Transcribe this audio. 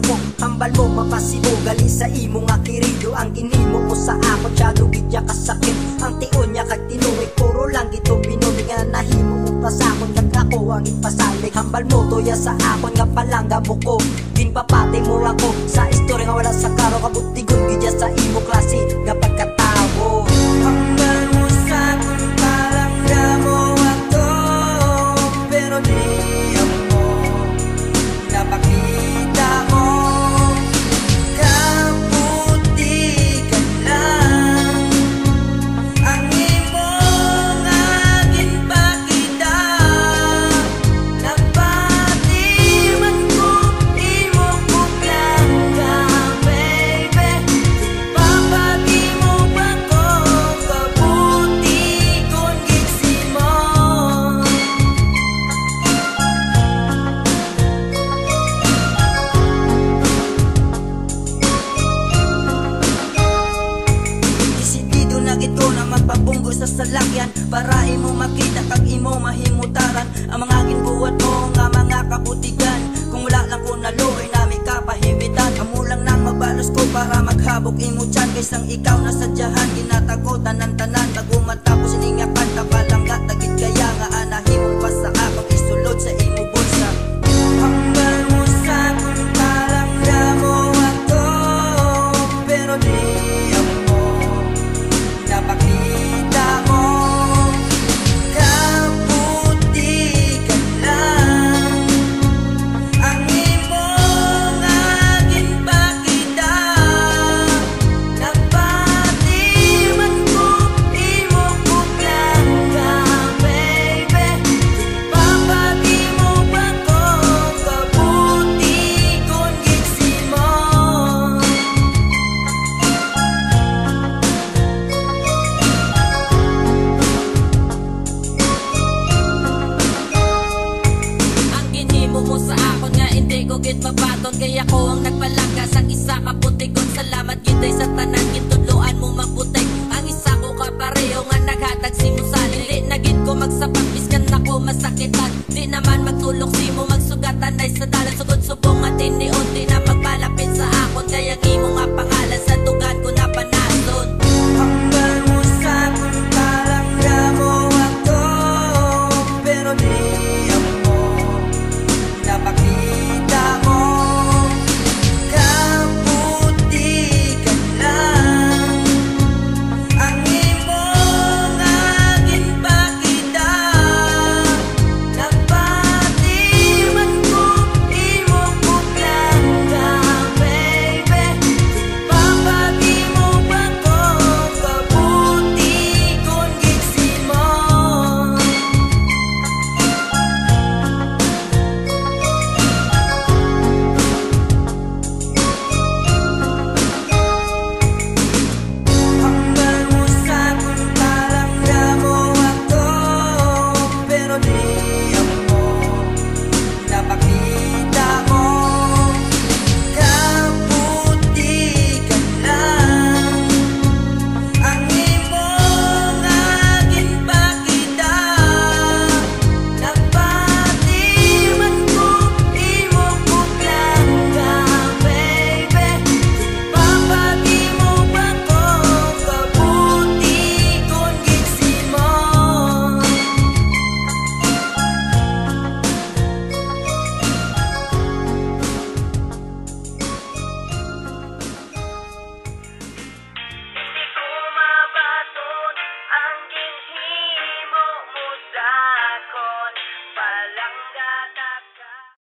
ako. Hambal mo mapasibo gali sa imo nga kirido. Ang ginimo ko sa ako tiyado gidya kasakit. Ang tion niya kag tinuig puro lang gito binulig. Nga nahimo mo pasakon kag ako ang ipasalig. Hambal mo toya sa akon nga palangga mo ko. Ginpapati mo ako sa istorya nga wala sa karo. Kabutigon gidya sa imo klase nga pagkatawo. Hambal mo sa akon parang damo ako, pero di mo napakita mo. Kaputi ka lang ang imong aging pakita. Napatiman ko imo buklang ka, baby. Papagi mo pa ko kaputi kung giksi mo. Disidido na gito na magpabunggo sa salakyan para imo makita kag imo mahimutaran ang mga ginbuhat mo nga mga kabutigan. Kung wala lang ko naluoy na may kapahimitan, amo lang nang mabalos ko para maghabok imo tiyan. Kaysang ikaw na sadyahan ginatagotan ng tanan. Bago matapos iningapan tapalangga tagit kaya nga anahimong pa sa akong isulod sa imo bulsa. Hambal mo sa akong parang damo ako, pero di mo napakita mo. Kaputi ka lang ang imong aging pakita. Napatiman ko imo buklang ka, baby. Papagi mo pa ko kaputi kung giksi mo. Ang ginhimo mo sa akon nga hindi ko gid mabaton. Kaya ko ang nagpalagas ang isa ka putikon. Salamat giday sa tanan gitudloan mo maputay.